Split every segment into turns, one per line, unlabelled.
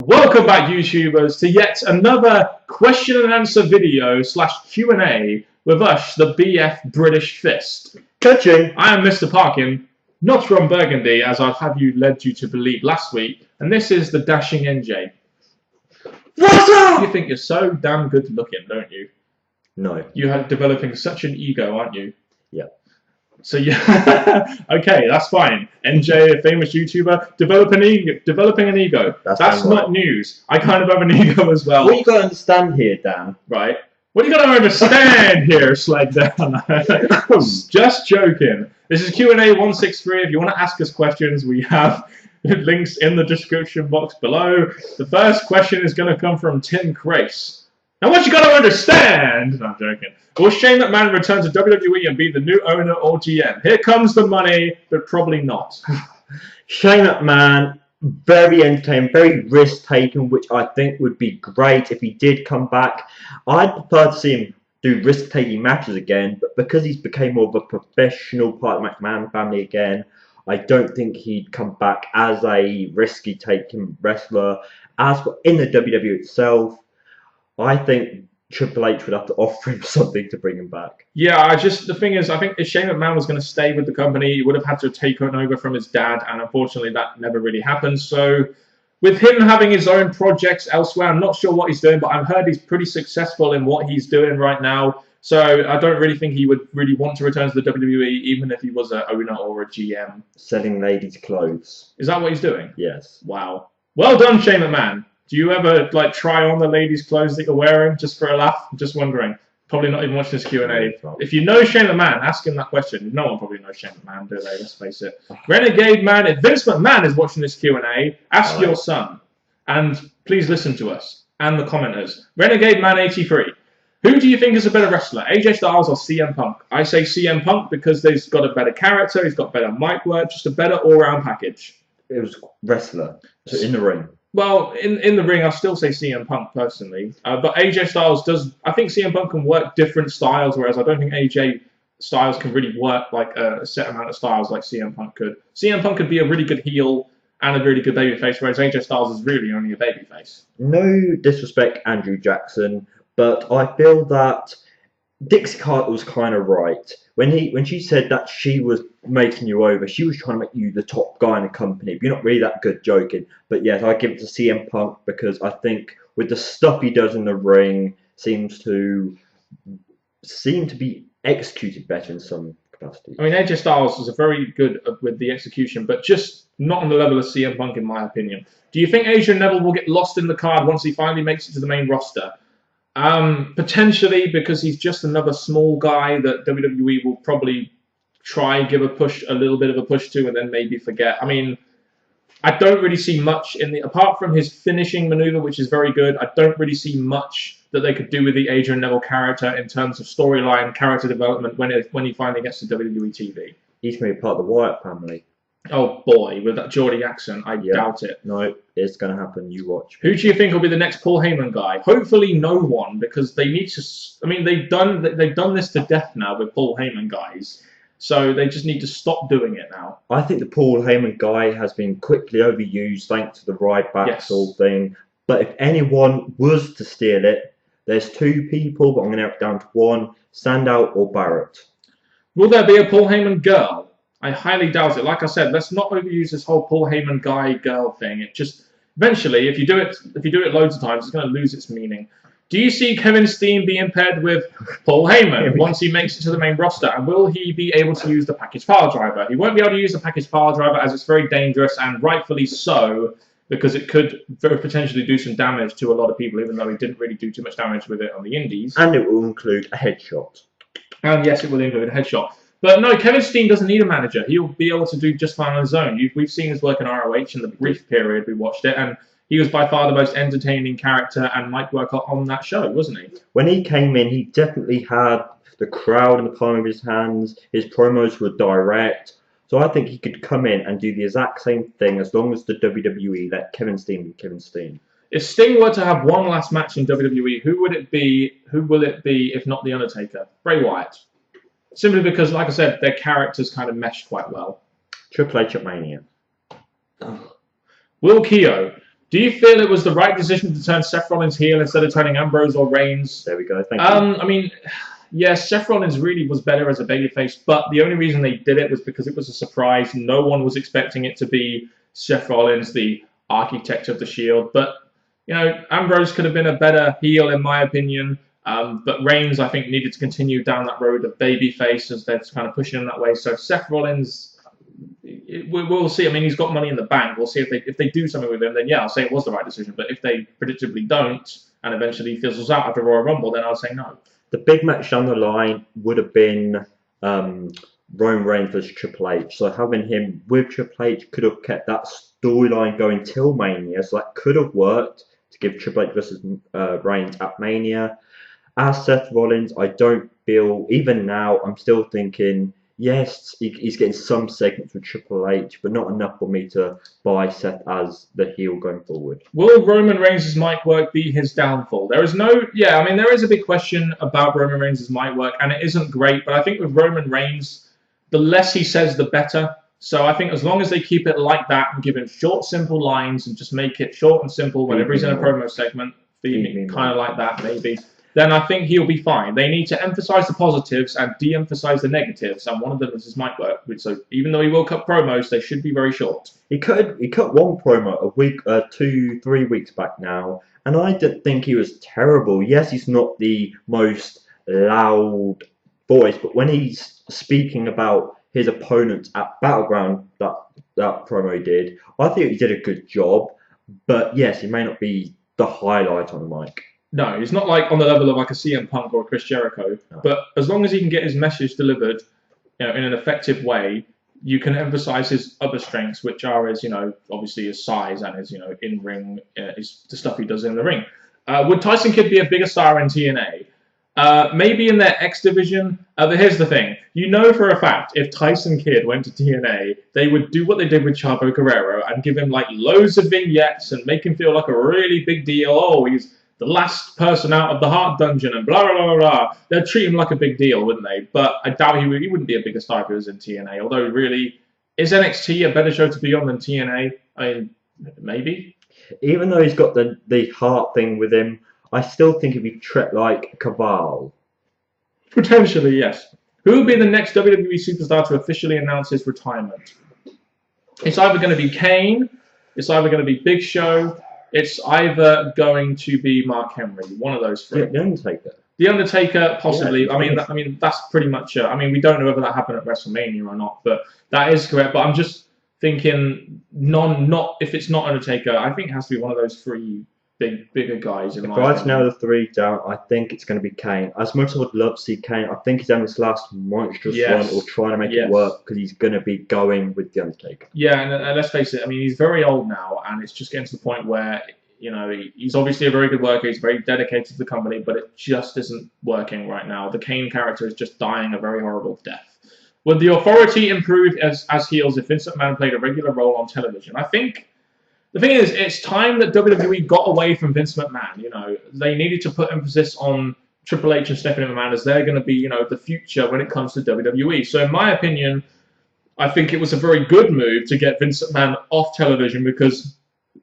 Welcome back, YouTubers, to yet another question and answer video / Q&A with us, the BF British Fist.
Coaching.
I am Mr. Parkin, not from Burgundy, as I'd have led you to believe last week, and this is the dashing NJ.
What's up?
You think you're so damn good looking, don't you?
No.
You're developing such an ego, aren't you?
Yeah.
So yeah, okay, that's fine. NJ, a famous YouTuber, developing an ego. That's not
right.
News. I kind of have an ego as well.
What you got to understand here, Dan?
Right. What you got to understand here, Slag Down? Just joking. This is Q&A 163. If you want to ask us questions, we have links in the description box below. The first question is going to come from Tim Crace. Now, what you got to understand? No, I'm joking. Will Shane McMahon return to WWE and be the new owner or GM? Here comes the money, but probably not.
Shane McMahon, very entertaining, very risk-taking, which I think would be great if he did come back. I'd prefer to see him do risk-taking matches again, but because he's become more of a professional part of the McMahon family again, I don't think he'd come back as a risky-taking wrestler. As for in the WWE itself, I think Triple H would have to offer him something to bring him back.
Yeah, the thing is, I think if Shane McMahon was going to stay with the company, he would have had to take it over from his dad, and unfortunately that never really happened. So with him having his own projects elsewhere, I'm not sure what he's doing, but I've heard he's pretty successful in what he's doing right now. So I don't really think he would really want to return to the WWE, even if he was an owner or a GM.
Selling ladies' clothes.
Is that what he's doing?
Yes.
Wow. Well done, Shane McMahon. Do you ever try on the ladies' clothes that you're wearing just for a laugh? I'm just wondering. Probably not even watching this Q&A. If you know Shane McMahon, ask him that question. No one probably knows Shane McMahon, do they? Let's face it. Renegade Man, if Vince McMahon is watching this Q&A, ask your son. And please listen to us. And the commenters. Renegade Man 83. Who do you think is a better wrestler, AJ Styles or CM Punk? I say CM Punk because he's got a better character, he's got better mic work, just a better all-round package.
It was wrestler, so in the ring.
Well, in the ring, I'll still say CM Punk, personally. But AJ Styles does... I think CM Punk can work different styles, whereas I don't think AJ Styles can really work like a set amount of styles like CM Punk could. CM Punk could be a really good heel and a really good babyface, whereas AJ Styles is really only a babyface.
No disrespect, Andrew Jackson, but I feel that Dixie Carter was kind of right. When she said that she was making you over, she was trying to make you the top guy in the company. But you're not really that good joking. But yes, I give it to CM Punk because I think with the stuff he does in the ring seems to be executed better in some capacity.
I mean, AJ Styles is very good with the execution, but just not on the level of CM Punk, in my opinion. Do you think Adrian Neville will get lost in the card once he finally makes it to the main roster? Potentially, because he's just another small guy that WWE will probably try and give a little bit of a push to, and then maybe forget. I mean, I don't really see much apart from his finishing maneuver, which is very good. I don't really see much that they could do with the Adrian Neville character in terms of storyline, character development when he finally gets to WWE TV.
He's going to be part of the Wyatt family.
Oh boy, with that Geordie accent, I doubt it.
No, it's going to happen. You watch.
Who do you think will be the next Paul Heyman guy? Hopefully, no one, because they need to. I mean, they've done this to death now with Paul Heyman guys, so they just need to stop doing it now.
I think the Paul Heyman guy has been quickly overused thanks to the Ryback whole thing. But if anyone was to steal it, there's two people, but I'm going to narrow it down to one: Sandow or Barrett.
Will there be a Paul Heyman girl? I highly doubt it. Like I said, let's not overuse this whole Paul Heyman guy-girl thing. It just eventually, if you do it loads of times, it's going to lose its meaning. Do you see Kevin Steen being paired with Paul Heyman once he makes it to the main roster? And will he be able to use the package file driver? He won't be able to use the package file driver as it's very dangerous, and rightfully so, because it could very potentially do some damage to a lot of people, even though he didn't really do too much damage with it on the indies.
And it will include a headshot.
And yes, it will include a headshot. But no, Kevin Steen doesn't need a manager. He'll be able to do just fine on his own. We've seen his work in ROH in the brief period we watched it, and he was by far the most entertaining character and mic worker on that show, wasn't he?
When he came in, he definitely had the crowd in the palm of his hands. His promos were direct. So I think he could come in and do the exact same thing as long as the WWE let Kevin Steen be Kevin Steen.
If Sting were to have one last match in WWE, who would it be? Who will it be if not The Undertaker? Bray Wyatt. Simply because, like I said, their characters kind of mesh quite well.
Triple H at Mania.
Will Keogh. Do you feel it was the right decision to turn Seth Rollins heel instead of turning Ambrose or Reigns?
There we go. Thank you.
I mean, yes, Seth Rollins really was better as a babyface, but the only reason they did it was because it was a surprise. No one was expecting it to be Seth Rollins, the architect of the Shield. But, Ambrose could have been a better heel, in my opinion. But Reigns, I think, needed to continue down that road of babyface as they're kind of pushing him that way. So Seth Rollins, we'll see. I mean, he's got money in the bank. We'll see if they do something with him. Then yeah, I'll say it was the right decision. But if they predictably don't, and eventually fizzles out after Royal Rumble, then I'll say no.
The big match down the line would have been Roman Reigns versus Triple H. So having him with Triple H could have kept that storyline going till Mania. So that could have worked to give Triple H versus Reigns at Mania. As Seth Rollins, I don't feel, even now, I'm still thinking, yes, he's getting some segments with Triple H, but not enough for me to buy Seth as the heel going forward.
Will Roman Reigns' mic work be his downfall? There is a big question about Roman Reigns' mic work, and it isn't great, but I think with Roman Reigns, the less he says, the better. So I think as long as they keep it like that and give him short, simple lines and just make it short and simple whenever he's in a promo segment, kind of like that maybe, then I think he'll be fine. They need to emphasize the positives and de-emphasize the negatives, and one of them is his mic work. So even though he will cut promos, they should be very short.
He cut one promo a week, 2-3 weeks back now, and I didn't think he was terrible. Yes, he's not the most loud voice, but when he's speaking about his opponents at Battleground, that promo he did, I think he did a good job. But yes, he may not be the highlight on the mic.
No, he's not like on the level of like a CM Punk or a Chris Jericho. No. But as long as he can get his message delivered, in an effective way, you can emphasize his other strengths, which are his, obviously his size and his, in ring, the stuff he does in the ring. Would Tyson Kidd be a bigger star in TNA? Maybe in their X division. But here's the thing: for a fact, if Tyson Kidd went to TNA, they would do what they did with Chavo Guerrero and give him like loads of vignettes and make him feel like a really big deal. Oh, he's the last person out of the Heart Dungeon and blah, blah, blah, blah. They'd treat him like a big deal, wouldn't they? But I doubt he wouldn't be a bigger star if he was in TNA. Although, really, is NXT a better show to be on than TNA? I mean, maybe.
Even though he's got the heart thing with him, I still think he'd be treated like Caval.
Potentially, yes. Who will be the next WWE superstar to officially announce his retirement? It's either going to be Kane, it's either going to be Big Show, it's either going to be Mark Henry, one of those three.
The Undertaker.
The Undertaker, possibly.
Yeah,
I mean, that's pretty much. We don't know whether that happened at WrestleMania or not, but that is correct. But I'm just thinking, if it's not Undertaker, I think it has to be one of those three bigger guys.
If I had to narrow the three down, I think it's going to be Kane. As much as I would love to see Kane, I think he's having this last monstrous run or trying to make it work because he's going to be going with the Undertaker. Yeah,
and let's face it. I mean, he's very old now, and it's just getting to the point where he's obviously a very good worker. He's very dedicated to the company, but it just isn't working right now. The Kane character is just dying a very horrible death. Would the Authority improve as heels if Vince McMahon played a regular role on television? I think. The thing is, it's time that WWE got away from Vince McMahon. They needed to put emphasis on Triple H and Stephanie McMahon as they're going to be, the future when it comes to WWE. So in my opinion, I think it was a very good move to get Vince McMahon off television because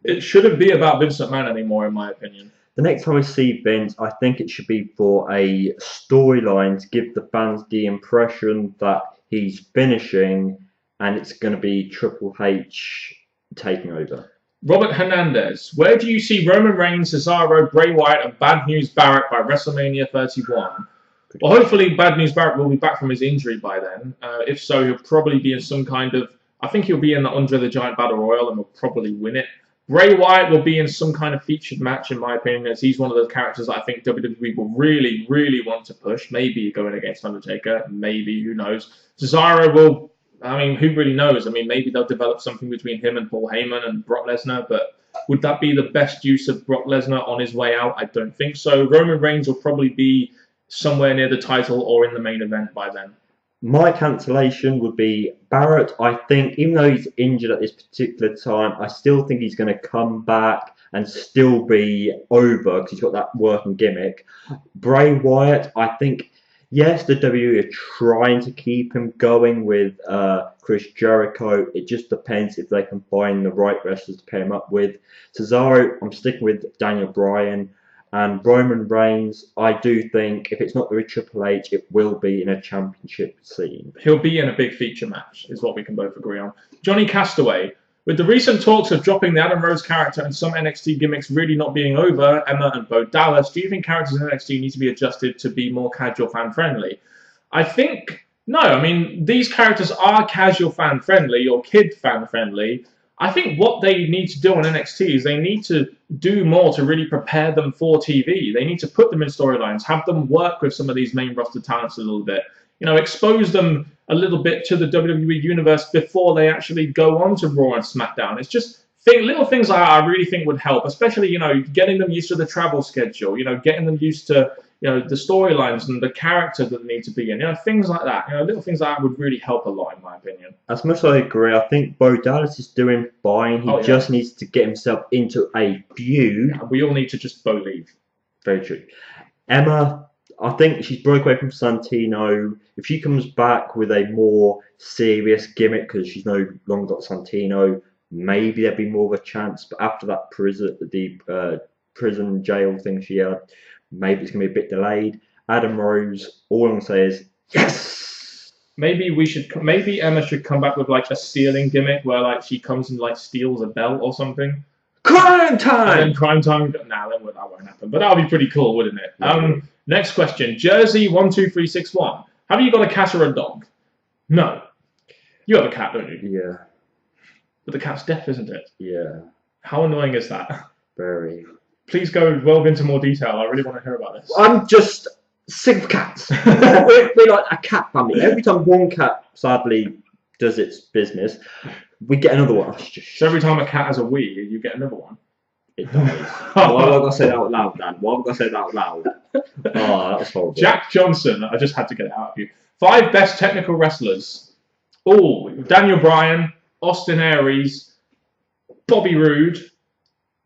it shouldn't be about Vince McMahon anymore, in my opinion.
The next time we see Vince, I think it should be for a storyline to give the fans the impression that he's finishing and it's going to be Triple H taking over.
Robert Hernandez, where do you see Roman Reigns, Cesaro, Bray Wyatt, and Bad News Barrett by WrestleMania 31? Well, hopefully Bad News Barrett will be back from his injury by then. If so, he'll probably be in some kind of... I think he'll be in the Andre the Giant Battle Royal and will probably win it. Bray Wyatt will be in some kind of featured match, in my opinion, as he's one of those characters that I think WWE will really, really want to push. Maybe going against Undertaker. Maybe, who knows. Cesaro will... who really knows? Maybe they'll develop something between him and Paul Heyman and Brock Lesnar, but would that be the best use of Brock Lesnar on his way out? I don't think so. Roman Reigns will probably be somewhere near the title or in the main event by then.
My cancellation would be Barrett. I think, even though he's injured at this particular time, I still think he's going to come back and still be over because he's got that working gimmick. Bray Wyatt, I think Yes, the WWE are trying to keep him going with Chris Jericho. It just depends if they can find the right wrestlers to pair him up with. Cesaro, I'm sticking with Daniel Bryan. And Roman Reigns, I do think if it's not with Triple H, it will be in a championship scene.
He'll be in a big feature match, is what we can both agree on. Johnny Castaway. With the recent talks of dropping the Adam Rose character and some NXT gimmicks really not being over, Emma and Bo Dallas, do you think characters in NXT need to be adjusted to be more casual fan-friendly? I think, no. I mean, these characters are casual fan-friendly or kid fan-friendly. I think what they need to do on NXT is they need to do more to really prepare them for TV. They need to put them in storylines, have them work with some of these main roster talents a little bit. You know, expose them a little bit to the WWE universe before they actually go on to Raw and SmackDown. It's just little things I really think would help, especially, you know, getting them used to the travel schedule, you know, getting them used to, you know, the storylines and the characters that need to be in, you know, things like that. You know, little things like that would really help a lot, in my opinion.
As much as I agree, I think Bo Dallas is doing fine. He just needs to get himself into a feud.
Yeah, we all need to just believe.
Very true. Emma, I think she's broke away from Santino. If she comes back with a more serious gimmick, because she's no longer got Santino, maybe there'd be more of a chance. But after that prison jail thing she had, maybe it's going to be a bit delayed. Adam Rose, all I'm going to say is yes.
Maybe Emma should come back with like a stealing gimmick where like she comes and like steals a belt or something.
Crime time.
And then Crime Time. Nah, that won't happen. But that would be pretty cool, wouldn't it? Yeah. Next question. Jersey12361. Have you got a cat or a dog? No. You have a cat, don't you?
Yeah.
But the cat's deaf, isn't it?
Yeah.
How annoying is that?
Very.
Please delve into more detail. I really want to hear about this.
I'm just sick of cats. we're like a cat family. Every time one cat sadly does its business, we get another one.
So every time a cat has a wee, you get another one?
It does. Why have I got to say that out loud, Dan? Why have I got to say that out loud? Oh, that was horrible.
Jack Johnson. I just had to get it out of you. 5 best technical wrestlers. Oh, Daniel Bryan, Austin Aries, Bobby Roode,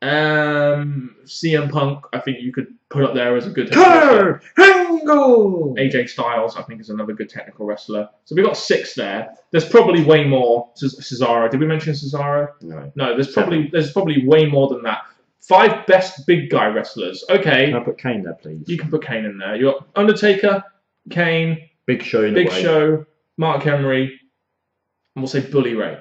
CM Punk, I think you could put up there as a good
Kurt Angle.
AJ Styles, I think, is another good technical wrestler. So we've got 6 there. There's probably way more. Cesaro. Did we mention Cesaro?
No.
No, there's probably way more than that. 5 best big guy wrestlers. Okay.
Can I put Kane there, please?
You can put Kane in there. You got Undertaker, Kane,
Big Show,
Big Show, Mark Henry, and we'll say Bully Ray.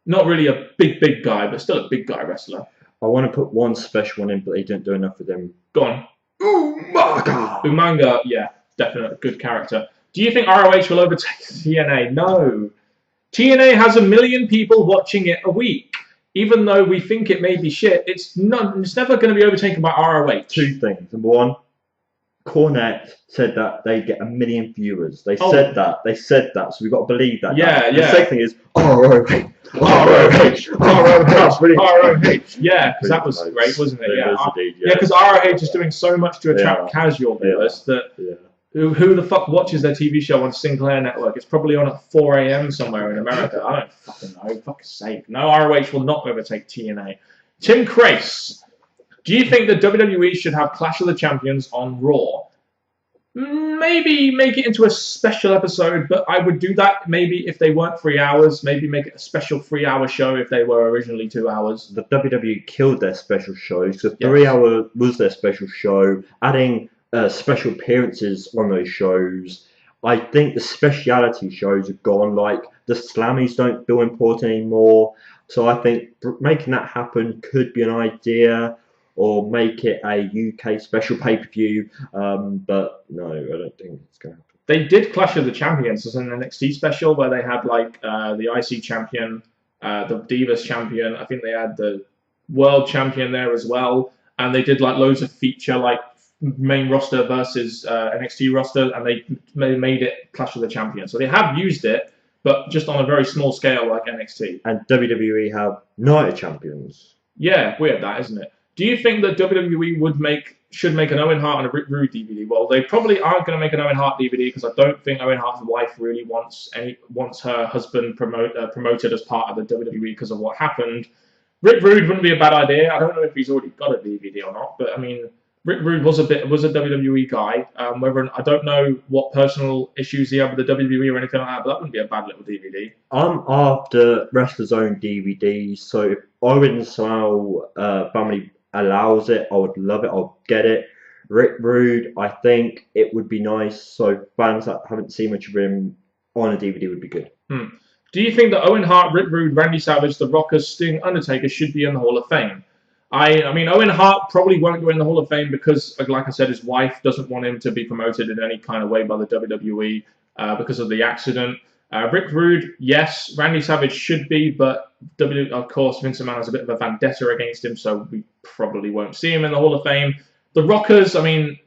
Not really a big guy, but still a big guy wrestler.
I want to put one special one in, but they didn't do enough with him.
Go on.
Umaga!
Umaga, yeah, definitely good character. Do you think ROH will overtake TNA? No. TNA has 1 million people watching it a week. Even though we think it may be shit, it's never going to be overtaken by ROH.
2 things. Number 1, Cornette said that they get 1 million viewers. They said that. So we've got to believe that.
Yeah.
The second thing is ROH.
Yeah, because that was great, wasn't it? Yeah, because ROH is doing so much to attract casual viewers that who the fuck watches their TV show on Sinclair Network? It's probably on at 4 a.m. somewhere in America. I don't fucking know. Fuck's sake. No, ROH will not overtake TNA. Tim Crace. Do you think that WWE should have Clash of the Champions on Raw? Maybe make it into a special episode, but I would do that maybe if they weren't 3 hours. Maybe make it a special 3-hour show if they were originally 2 hours.
The WWE killed their special shows. So 3 hour was their special show. Adding special appearances on those shows. I think the speciality shows are gone. Like the Slammies don't feel important anymore. So I think making that happen could be an idea. Or make it a UK special pay-per-view, but no, I don't think it's going to happen.
They did Clash of the Champions as an NXT special where they had like the IC champion, the Divas champion. I think they had the World champion there as well, and they did like loads of feature like main roster versus NXT roster, and they made it Clash of the Champions. So they have used it, but just on a very small scale like NXT.
And WWE have Night of Champions.
Yeah, weird that, isn't it? Do you think that WWE should make an Owen Hart and a Rick Rude DVD? Well, they probably aren't going to make an Owen Hart DVD because I don't think Owen Hart's wife really wants her husband promoted as part of the WWE because of what happened. Rick Rude wouldn't be a bad idea. I don't know if he's already got a DVD or not, but I mean, Rick Rude was a WWE guy. I don't know what personal issues he had with the WWE or anything like that, but that wouldn't be a bad little DVD.
I'm after Wrestler's Own DVDs, so if Owen Smile family allows it, I would love it. I'll get it. Rick Rude, I think it would be nice. So fans that haven't seen much of him on a DVD would be good.
Do you think that Owen Hart, Rick Rude, Randy Savage, The Rockers, Sting, Undertaker should be in the Hall of Fame? I mean, Owen Hart probably won't go in the Hall of Fame because, like I said, his wife doesn't want him to be promoted in any kind of way by the WWE because of the accident. Rick Rude, yes. Randy Savage should be, but of course, Vince McMahon has a bit of a vendetta against him, so we probably won't see him in the Hall of Fame. The Rockers, I mean,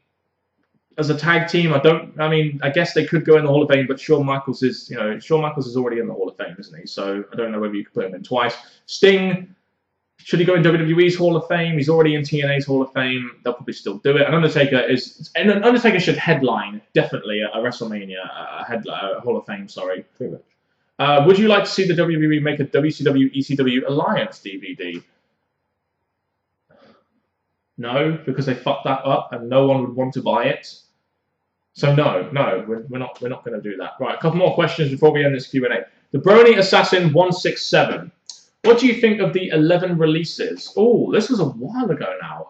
as a tag team, I guess they could go in the Hall of Fame, but Shawn Michaels is already in the Hall of Fame, isn't he? So I don't know whether you could put him in twice. Sting, should he go in WWE's Hall of Fame? He's already in TNA's Hall of Fame. They'll probably still do it. And Undertaker should headline, definitely, a WrestleMania, a Hall of Fame, sorry.
Pretty much.
Would you like to see the WWE make a WCW-ECW Alliance DVD? No, because they fucked that up and no one would want to buy it. So no, we're not going to do that. Right, a couple more questions before we end this Q&A. The Brony Assassin 167. What do you think of the 11 releases? Oh, this was a while ago now.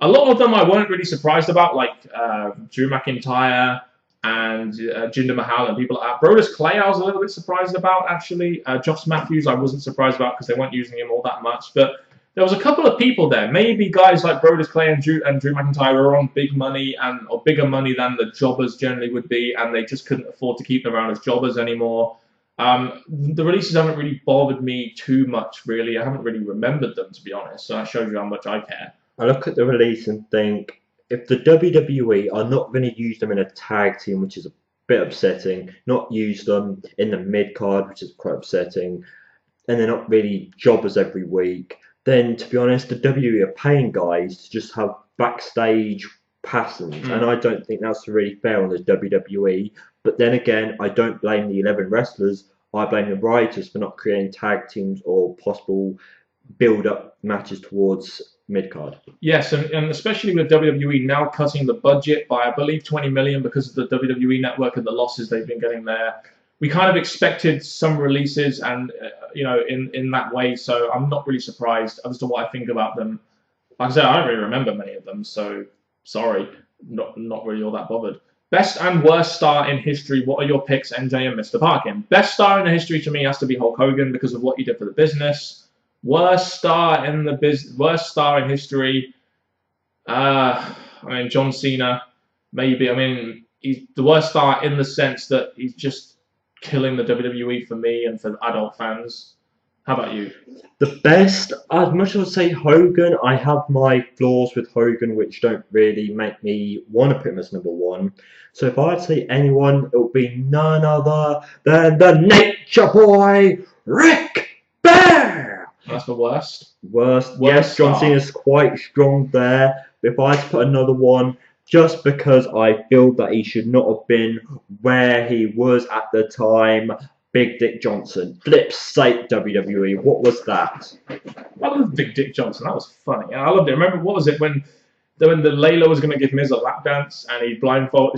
A lot of them I weren't really surprised about, like Drew McIntyre and Jinder Mahal and people like that. Brodus Clay I was a little bit surprised about, actually. Josh Matthews I wasn't surprised about because they weren't using him all that much. But there was a couple of people there. Maybe guys like Brodus Clay and Drew McIntyre are on big money or bigger money than the jobbers generally would be, and they just couldn't afford to keep them around as jobbers anymore. The releases haven't really bothered me too much, really. I haven't really remembered them, to be honest, so that shows you how much I care.
I look at the release and think, if the WWE are not going to use them in a tag team, which is a bit upsetting, not use them in the mid-card, which is quite upsetting, and they're not really jobbers every week, then, to be honest, the WWE are paying guys to just have backstage passes, and I don't think that's really fair on the WWE. But then again, I don't blame the 11 wrestlers. I blame the writers for not creating tag teams or possible build-up matches towards mid-card.
Yes, and especially with WWE now cutting the budget by, I believe, 20 million because of the WWE Network and the losses they've been getting there. We kind of expected some releases and in that way, so I'm not really surprised as to what I think about them. Like I said, I don't really remember many of them, so sorry, not really all that bothered. Best and worst star in history. What are your picks, NJ and Mr. Parkin? Best star in the history to me has to be Hulk Hogan because of what he did for the business. Worst star in history. John Cena, maybe. He's the worst star in the sense that he's just killing the WWE for me and for adult fans. How about you?
The best, as much as I say Hogan, I have my flaws with Hogan which don't really make me want to put him as number one. So if I'd say anyone, it would be none other than the Nature Boy, Ric Flair.
That's the worst.
Worst, yes, John Cena's quite strong there. But if I had to put another one, just because I feel that he should not have been where he was at the time, Big Dick Johnson. Flip sake, WWE. What was that?
I love Big Dick Johnson. That was funny. I loved it. Remember, what was it when the Layla was going to give Miz a lap dance and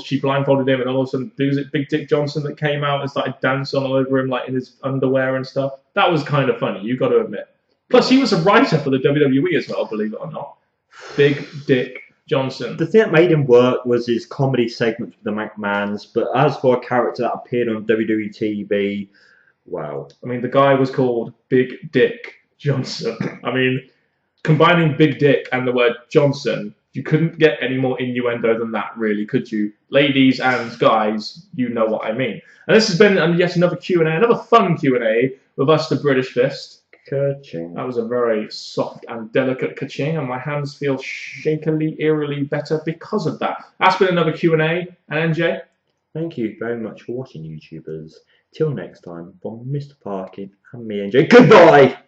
she blindfolded him, and all of a sudden, was it Big Dick Johnson that came out and started dancing all over him like in his underwear and stuff? That was kind of funny, you got to admit. Plus, he was a writer for the WWE as well, believe it or not. Big Dick Johnson.
The thing that made him work was his comedy segments with the McMahons, but as for a character that appeared on WWE TV, wow.
The guy was called Big Dick Johnson. Combining Big Dick and the word Johnson, you couldn't get any more innuendo than that, really, could you? Ladies and guys, you know what I mean. And this has been yet another Q&A, another fun Q&A with us, the British Fist.
Ka-ching.
That was a very soft and delicate ka-ching, and my hands feel shakily, eerily better because of that. That's been another Q&A, and NJ?
Thank you very much for watching, YouTubers. Till next time, from Mr. Parkin and me, NJ. Goodbye!